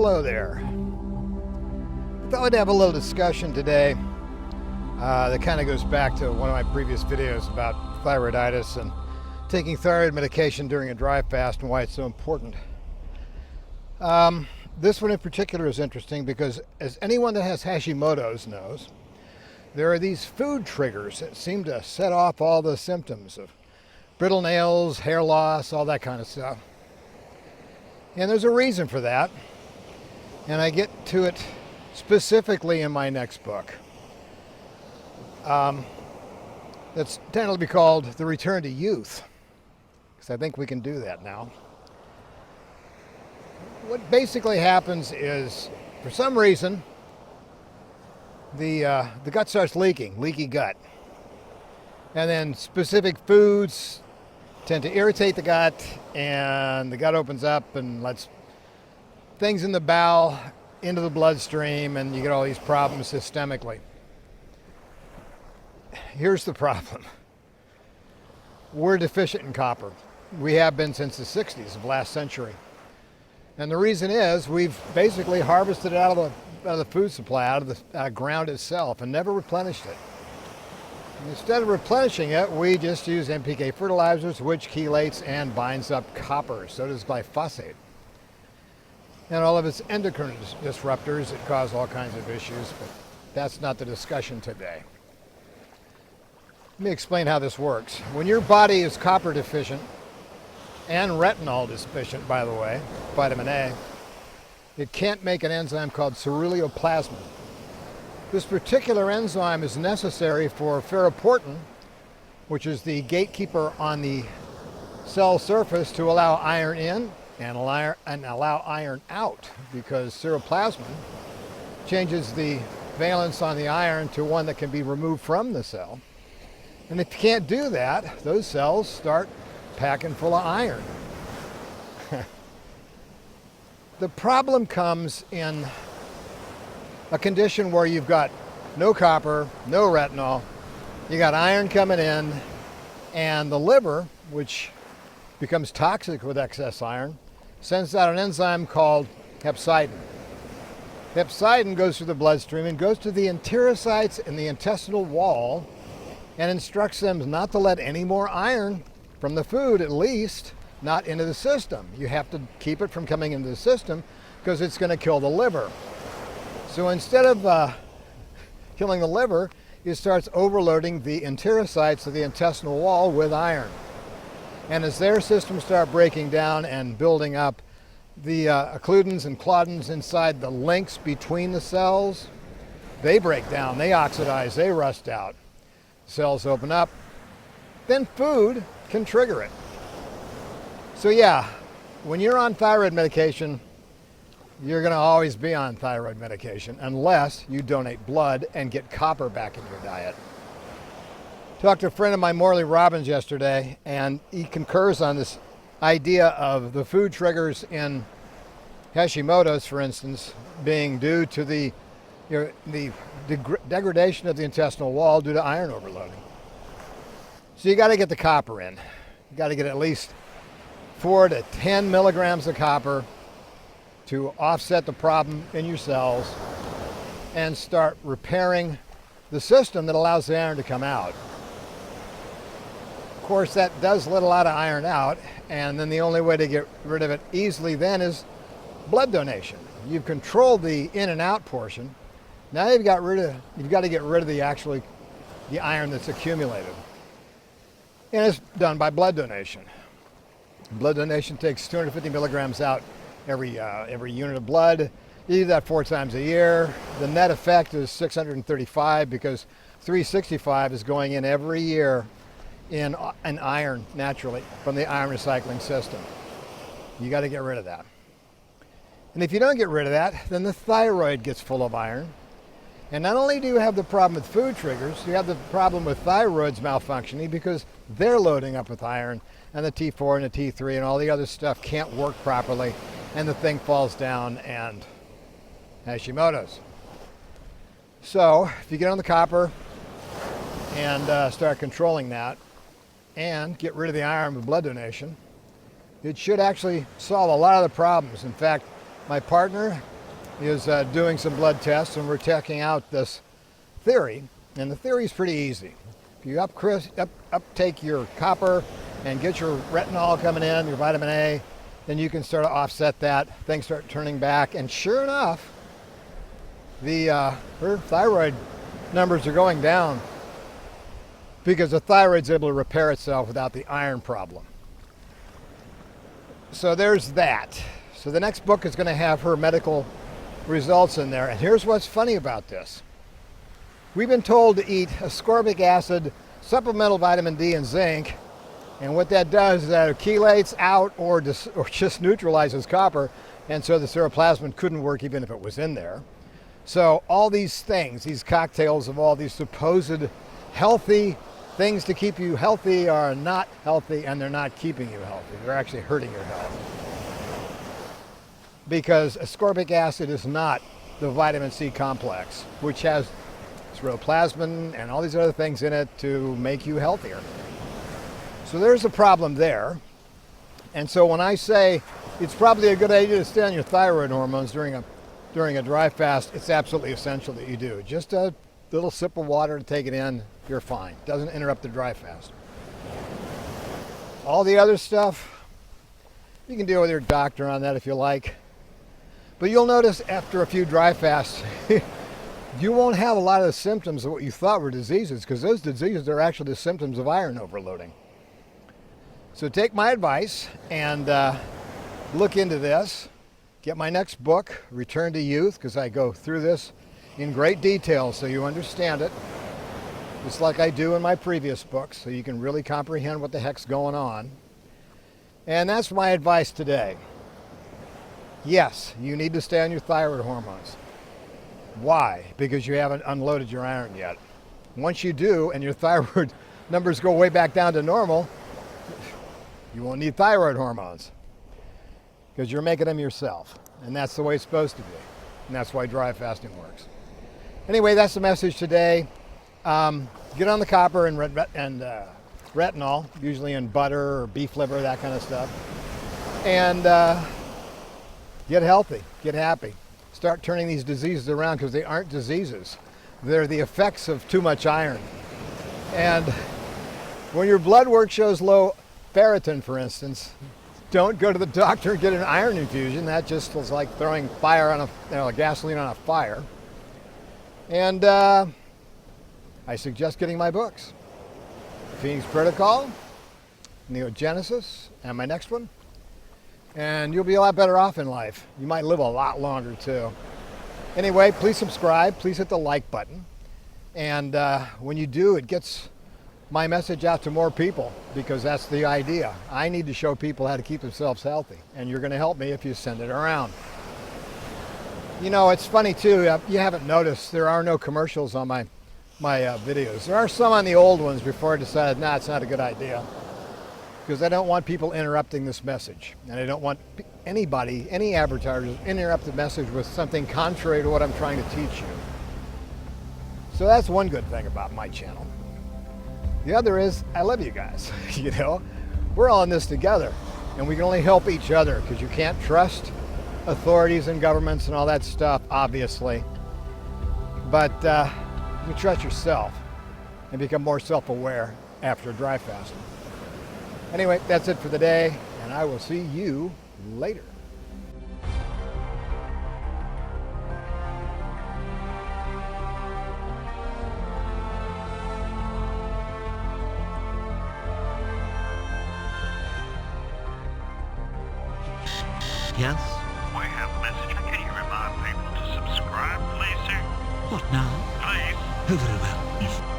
Hello there. Thought I'd have a little discussion today that kind of goes back to one of my previous videos about thyroiditis and taking thyroid medication during a dry fast and why it's so important. This one in particular is interesting because, as anyone that has Hashimoto's knows, there are these food triggers that seem to set off all the symptoms of brittle nails, hair loss, all that kind of stuff. And there's a reason for that, and I get to it specifically in my next book. That's tended to be called The Return to Youth, because I think we can do that now. What basically happens is, for some reason, the gut starts leaking, leaky gut. And then specific foods tend to irritate the gut, and the gut opens up and lets things in the bowel into the bloodstream, and you get all these problems systemically. Here's the problem. We're deficient in copper. We have been since the 60s of last century. And the reason is we've basically harvested it out of the food supply, out of the ground itself, and never replenished it. Instead of replenishing it, we just use NPK fertilizers, which chelates and binds up copper. So does glyphosate. And all of its endocrine disruptors that cause all kinds of issues, but that's not the discussion today. Let me explain how this works. When your body is copper deficient, and retinol deficient, by the way, vitamin A, it can't make an enzyme called ceruloplasmin. This particular enzyme is necessary for ferroportin, which is the gatekeeper on the cell surface to allow iron in and allow iron out, because ceruloplasmin changes the valence on the iron to one that can be removed from the cell. And if you can't do that, those cells start packing full of iron. The problem comes in a condition where you've got no copper, no retinol, you got iron coming in, and the liver, which becomes toxic with excess iron, sends out an enzyme called hepcidin. Hepcidin goes through the bloodstream and goes to the enterocytes in the intestinal wall and instructs them not to let any more iron from the food, at least, not into the system. You have to keep it from coming into the system because it's going to kill the liver. So instead of killing the liver, it starts overloading the enterocytes of the intestinal wall with iron. And as their systems start breaking down and building up, the occludins and claudins inside the links between the cells, they break down, they oxidize, they rust out. Cells open up, then food can trigger it. So yeah, when you're on thyroid medication, you're going to always be on thyroid medication unless you donate blood and get copper back in your diet. Talked to a friend of mine, Morley Robbins, yesterday, and he concurs on this idea of the food triggers in Hashimoto's, for instance, being due to the degradation of the intestinal wall due to iron overloading. So you got to get the copper in. You got to get at least 4 to 10 milligrams of copper to offset the problem in your cells and start repairing the system that allows the iron to come out. Of course, that does let a lot of iron out, and then the only way to get rid of it easily then is blood donation. You've controlled the in and out portion. Now you've got to get rid of the iron that's accumulated. And it's done by blood donation. Blood donation takes 250 milligrams out every unit of blood. You do that 4 times a year. The net effect is 635 because 365 is going in every year in an iron naturally from the iron recycling system. You got to get rid of that. And if you don't get rid of that, then the thyroid gets full of iron. And not only do you have the problem with food triggers, you have the problem with thyroids malfunctioning because they're loading up with iron, and the T4 and the T3 and all the other stuff can't work properly, and the thing falls down and Hashimoto's. So if you get on the copper and start controlling that and get rid of the iron with blood donation, it should actually solve a lot of the problems. In fact, my partner is doing some blood tests, and we're checking out this theory. And the theory is pretty easy. If you uptake your copper and get your retinol coming in, your vitamin A, then you can start to offset that. Things start turning back, and sure enough, her thyroid numbers are going down because the thyroid's able to repair itself without the iron problem. So there's that. So the next book is going to have her medical results in there. And here's what's funny about this. We've been told to eat ascorbic acid, supplemental vitamin D, and zinc. And what that does is that it chelates out or just neutralizes copper. And so the ceruloplasmin couldn't work even if it was in there. So all these things, these cocktails of all these supposed healthy things to keep you healthy are not healthy, and they're not keeping you healthy. They're actually hurting your health. Because ascorbic acid is not the vitamin C complex, which has ceruloplasmin and all these other things in it to make you healthier. So there's a problem there. And so when I say it's probably a good idea to stay on your thyroid hormones during a dry fast, it's absolutely essential that you do. Just a little sip of water to take it in, you're fine. Doesn't interrupt the dry fast. All the other stuff, you can deal with your doctor on that if you like. But you'll notice after a few dry fasts, you won't have a lot of the symptoms of what you thought were diseases, because those diseases are actually the symptoms of iron overloading. So take my advice and look into this. Get my next book, Return to Youth, because I go through this in great detail so you understand it, just like I do in my previous books, so you can really comprehend what the heck's going on. And that's my advice today. Yes, you need to stay on your thyroid hormones. Why? Because you haven't unloaded your iron yet. Once you do, and your thyroid numbers go way back down to normal, you won't need thyroid hormones, because you're making them yourself. And that's the way it's supposed to be. And that's why dry fasting works. Anyway, that's the message today. Get on the copper and retinol, usually in butter or beef liver, that kind of stuff. And get healthy, get happy. Start turning these diseases around, because they aren't diseases. They're the effects of too much iron. And when your blood work shows low ferritin, for instance, don't go to the doctor and get an iron infusion. That just was like throwing fire on gasoline on a fire. And I suggest getting my books, Phoenix Protocol, Neogenesis, and my next one. And you'll be a lot better off in life. You might live a lot longer too. Anyway, please subscribe. Please hit the like button. And when you do, it gets my message out to more people, because that's the idea. I need to show people how to keep themselves healthy, and you're going to help me if you send it around. You know, it's funny too, you haven't noticed, there are no commercials on my videos. There are some on the old ones before I decided, nah, it's not a good idea, because I don't want people interrupting this message, and I don't want anybody, any advertisers, interrupt the message with something contrary to what I'm trying to teach you. So that's one good thing about my channel. The other is, I love you guys. You know, we're all in this together, and we can only help each other, because you can't trust authorities and governments and all that stuff, obviously. But you trust yourself and become more self-aware after dry fasting. Anyway, that's it for the day, and I will see you later. Yes? We have a message. Can you remind people to subscribe, please, sir? What now? Please. Oh, very well.